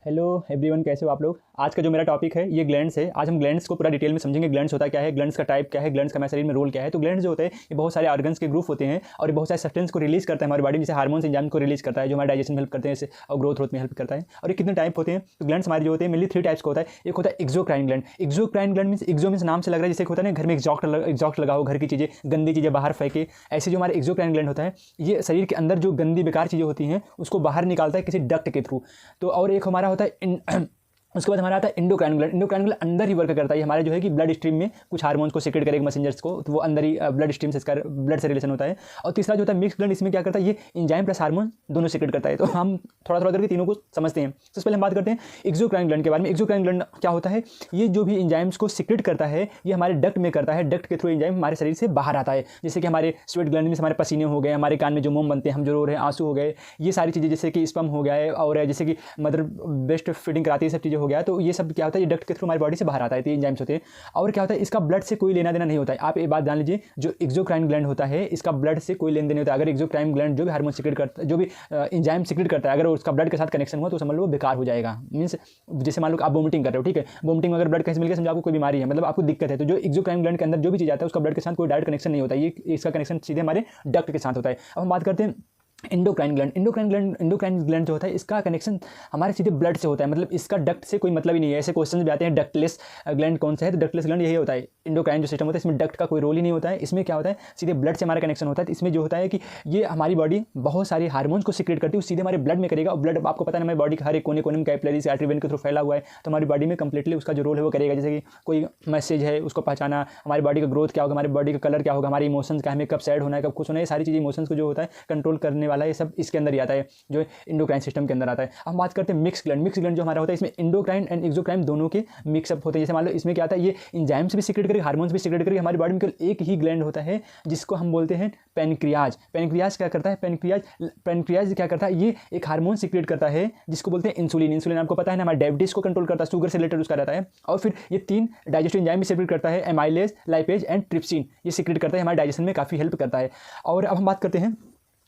Hello everyone, कैसे हो आप लोग। आज का जो मेरा टॉपिक है ये ग्लैंड्स है। आज हम ग्लैंड्स को पूरा डिटेल में समझेंगे। ग्लैंड्स होता क्या है, ग्लैंड्स का टाइप क्या है, ग्लैंड्स का हमारे शरीर में रोल क्या है। तो ग्लैंड्स जो होते हैं ये बहुत सारे ऑर्गन्स के ग्रुप होते हैं और ये बहुत सारे सब्सटेंस को रिलीज करता है हमारी बॉडी में, जैसे हार्मोन्स एंजाइम को रिलीज करता है जो हमारे डाइजेशन में हेल्प करते हैं जैसे और ग्रोथ में हेल्प करता है। और ये कितने टाइप होते हैं। तो ग्लैंड्स हमारे जो होते हैं मेनली 3 टाइप्स का होता है। एक होता है exocrine gland. Exocrine gland means exo means नाम से लग रहा है जैसे होता है ना घर में एग्जॉस्ट लगा हो, घर की चीज़ें गंदी चीज़ें बाहर फेंके, ऐसे जो हमारे एक्सोक्राइन ग्लैंड होता है ये शरीर के अंदर जो गंदी बेकार चीज़ें होती हैं उसको बाहर निकालता है किसी डक्ट के थ्रू। तो और एक हमारा होता है उसके बाद हमारा आता है इंडोक्राइन ग्लैंड। इंडोक्राइन ग्लैंड अंदर ही वर्क करता है। ये हमारे जो है कि ब्लड स्ट्रीम में कुछ हार्मोन्स को सीक्रेट करेगा, मैसेंजर्स को, तो वो अंदर ही ब्लड स्ट्रीम से इसका ब्लड से रिलेशन होता है। और तीसरा जो होता है मिक्स ग्लैंड, इसमें क्या करता है ये एंजाइम प्लस हार्मोन दोनों सीक्रेट करता है। तो हम थोड़ा थोड़ा करके तीनों को समझते हैं। तो पहले हम बात करते हैं एक्सोक्राइन ग्लैंड के बारे में। एक्सोक्राइन ग्लैंड क्या होता है, ये जो भी एंजाइम्स को सीक्रेट करता है ये हमारे डक्ट में करता है। डक्ट के थ्रू एंजाइम हमारे शरीर से बाहर आता है। जैसे कि हमारे स्वेट ग्लैंड में हमारे पसीने हो गए, हमारे कान में जो मोम बनते हैं, हम जो रो रहे हैं, आंसू हो गए, ये सारी चीज़ें जैसे कि स्पर्म हो गया है और जैसे कि मदर ब्रेस्ट फीडिंग कराती है, सब चीज़ें हो गया। तो ये सब क्या होता है ये डक्ट के थ्रू हमारी बॉडी से बाहर आता है। तो ये एंजाइम्स होते हैं। और क्या होता है इसका ब्लड से कोई लेना देना नहीं होता है। आप ये बात जान लीजिए, जो एक्सोक्राइन ग्लैंड होता है इसका ब्लड से कोई लेन देन नहीं होता है। अगर एक्सोक्राइन ग्लैंड जो भी हार्मोन सीक्रेट करता है, जो भी एंजाइम सीक्रेट करता है, अगर उसका ब्लड के साथ कनेक्शन हुआ तो समझ लो वो बेकार हो जाएगा। मींस जैसे मान लो आप वोमिटिंग कर रहे हो, ठीक है, वोमिटिंग में अगर ब्लड कहीं से मिल गया समझो आपको कोई बीमारी है, मतलब आपको दिक्कत है, तो जो एक्सोक्राइन ग्लैंड के अंदर जो भी चीज़ आता है उसका ब्लड के साथ कोई डायरेक्ट कनेक्शन नहीं होता है। ये इसका कनेक्शन सीधे हमारे डक्ट के साथ होता है। अब हम बात करते हैं इंडोक्राइन ग्लैंड। इंडोक्राइन ग्लैंड जो होता है इसका कनेक्शन हमारे सीधे ब्लड से होता है, मतलब इसका डक्ट से कोई मतलब ही नहीं है। ऐसे क्वेश्चन भी आते हैं डक्टलेस ग्लैंड कौन सा है, तो डक्टलेस ग्लैंड यही होता है। इंडोक्राइन जो सिस्टम होता है इसमें डक्ट का कोई रोल ही नहीं होता है। इसमें क्या होता है सीधे ब्लड से हमारा कनेक्शन होता है। तो इसमें जो होता है कि ये हमारी बॉडी बहुत सारी हार्मोन्स को सीक्रेट करती है, सीधे हमारे ब्लड में करेगा। और ब्लड आपको पता है हमारी बॉडी के हर एक कोने कोने में कैपिलरीज आर्टरी वेन के थ्रू फैला हुआ है, तो हमारी बॉडी में कंप्लीटली उसका जो रोल है वो करेगा। जैसे कि कोई मैसेज है उसको पहचाना, हमारी बॉडी का ग्रोथ क्या होगा, हमारी बॉडी का कलर क्या होगा, हमारे इमोशंस क्या, हमें कब सैड होना है, कब खुश होना है, ये सारी चीज़ें इमोशंस को जो होता है कंट्रोल करने वाला है, ये सब इसके अंदर आता है जो इंडोक्राइन सिस्टम के अंदर आता है। हम बात करते हैं मिक्स ग्लैंड। मिक्स ग्लैंड जो हमारा होता है इसमें इंडोक्राइन एंड एक्सोक्राइन दोनों के मिक्सअप होते हैं। जैसे मान लो इसमें क्या आता है ये एंजाइम्स भी सीक्रेट करेगा, हार्मोन्स भी सीक्रेट करेगा। हमारी बॉडी में केवल एक ही ग्लैंड होता है जिसको हम बोलते हैं पैनक्रियाज। पैनक्रियाज क्या करता है, पैनक्रियाज क्या करता है, ये एक हार्मोन सीक्रेट करता है जिसको बोलते हैं इंसुलिन। इंसुलिन आपको पता है ना हमारे डायबिटीज को कंट्रोल करता है, शुगर से रिलेटेड उसका रहता है। और फिर ये 3 डाइजेस्टिव एंजाइम भी सीक्रेट करता है, एमाइलेज, लाइपेज एंड ट्रिप्सिन। ये सीक्रेट करता है, हमारे डाइजेशन में काफ़ी हेल्प करता है। और अब हम बात करते हैं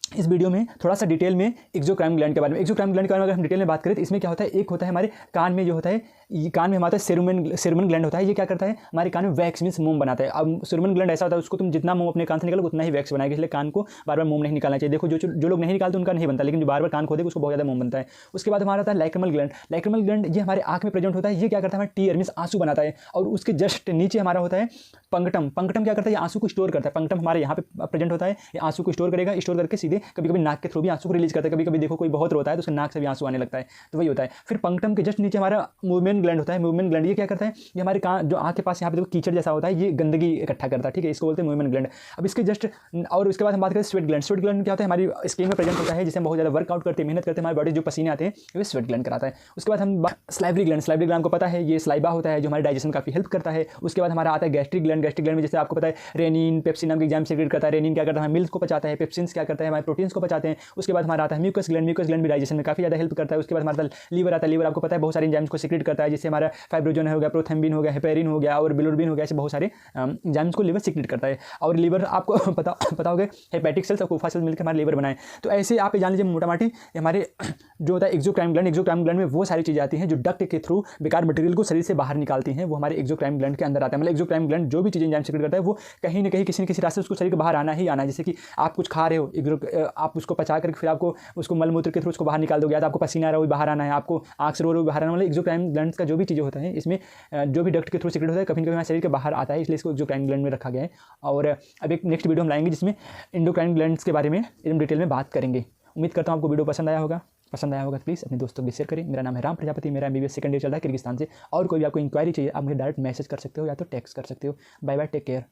इस वीडियो में थोड़ा सा डिटेल में एक्सोक्राइन ग्लैंड के बारे में। एक्सोक्राइन ग्लैंड के बारे में अगर हम डिटेल में बात करें तो इसमें क्या होता है, एक होता है हमारे कान में जो होता है, ये कान में हमारा सेरुमन ग्लैंड होता है। ये क्या करता है हमारे कान में वैक्स मींस मोम बनाता है। अब सेरुमन ग्लैंड ऐसा होता है उसको तुम जितना मोम अपने कान से निकालो उतना ही वैक्स बनाएगा, इसलिए कान को बार बार मोम नहीं निकालना चाहिए। देखो जो लोग नहीं निकालते उनका नहीं बनता, लेकिन जो बार बार कान खोदेगा उसको बहुत ज़्यादा मोम बनता है। उसके बाद हमारा आता है लाइक्रमल ग्लैंड। लाइक्रमल ग्लैंड ये हमारे आँख में प्रेजेंट होता है। ये क्या करता है हमारे टीयर मींस आंसू बनाता है। और उसके जस्ट नीचे हमारा होता है पंक्टम। पंक्टम क्या करता है, ये आंसू को स्टोर करता है। पंक्टम हमारे यहाँ पे प्रेजेंट होता है, ये आंसू को स्टोर करेगा, स्टोर करके सीधे कभी कभी नाक के थ्रू भी आंसू को रिलीज करता है। कभी कभी देखो कोई बहुत रोता है तो उसके नाक से भी आंसू आने लगता है, तो वही होता है। फिर पंक्टम के जस्ट नीचे हमारा मूवमेंट ग्लैंड होता है। मूवमेंट ग्लैंड ये क्या करता है, ये हमारे कान जो आँख के पास यहाँ पे देखो कीचड़ जैसा होता है, ये गंदगी इकट्ठा करता है, ठीक है, इसको बोलते हैं मूवमेंट ग्लैंड। अब इसके जस्ट और उसके बाद हम बात करें स्वेट ग्लैंड। स्वेट ग्लैंड क्या होता है हमारी स्किन में प्रेजेंट होता है, जिससे हम बहुत ज़्यादा वर्कआउट करते हैं, मेहनत करते हैं, हमारी बॉडी जो पसीने आते हैं ये स्वेट ग्लैंड कराता है। उसके बाद हम स्लाइवरी ग्लैंड। स्लाइवरी ग्लैंड को पता है ये स्लाइबा होता है जो हमारे डाइजेशन काफ़ी हेल्प करता है। उसके बाद हमारा आता है गैस्ट्रिक ग्लैंड। गैस्ट्रिक ग्लैंड में जैसे आपको पता है रेनिन, पेप्सिन नाम के एंजाइम सीक्रेट करता है। रेनिन क्या करता है मिल्क को पचाता है, पेप्सिन क्या करता है हमारे प्रोटीन्स को पचाते हैं। उसके बाद हमारा आता है म्यूकस ग्लैंड। म्यूकस ग्लैंड भी डाइजेशन में काफ़ी ज़्यादा हेल्प करता है। उसके बाद हमारा लीवर आता है। लीवर आपको पता है बहुत सारे एंजाइम्स को सीक्रेट करता है, जैसे हमारा फाइब्रोजन हो गया, प्रोथेम्बिन हो गया, हेपेरिन हो गया और बिलिरुबिन हो गया, ऐसे बहुत सारे एंजाइम्स को लीवर सीक्रेट करता है। और लीवर आपको पता होगा हेपेटिक सेल्स और कोफा सेल्स मिलकर हमारे लीवर बनाए। तो ऐसे आप जान लीजिए मोटा मोटी हमारे जो होता है एक्सोक्राइन ग्लैंड। एक्सोक्राइन ग्लैंड में वो सारी चीज़ें आती हैं जो डक्ट के थ्रू बेकार मटेरियल को शरीर से बाहर निकालती हैं, वो हमारे एक्सोक्राइन ग्लैंड के अंदर आता है। मतलब एक्सोक्राइन ग्लैंड जो भी चीज़ें एंजाइम सीक्रेट करता है वो कहीं ना कहीं किसी न किसी रास्ते उसको शरीर के बाहर आना ही आना है। जैसे कि आप कुछ खा रहे हो, आप उसको पचा करके फिर आपको उसको मलमूत्र के थ्रू उसको बाहर निकाल दोगे, या तो आपको पसीना आ रहा है वो बाहर आना है, आपको आँख से रो रहा है बाहर आना। मतलब एक्सोक्राइन ग्लैंड का जो भी चीज़ें होता है इसमें जो भी डक्ट के थ्रू सीक्रेट होता है कभी ना कभी हमारे शरीर के बाहर आता है, इसलिए इसको एक्सोक्राइन ग्लैंड में रखा गया है। और अब एक नेक्स्ट वीडियो हम लाएंगे जिसमें इंडोक्राइन ग्लैंड्स के बारे में एकदम डिटेल में बात करेंगे। उम्मीद करता हूँ आपको वीडियो पसंद आया होगा तो प्लीज़ अपने दोस्तों को शेयर करें। मेरा नाम है राम प्रजापति, मेरा MBBS सेकंड ईयर चल रहा है किर्गिस्तान से। और कोई भी आपको इंक्वायरी चाहिए आप मुझे डायरेक्ट मैसेज कर सकते हो या तो टेक्स्ट कर सकते हो। Bye bye, take care.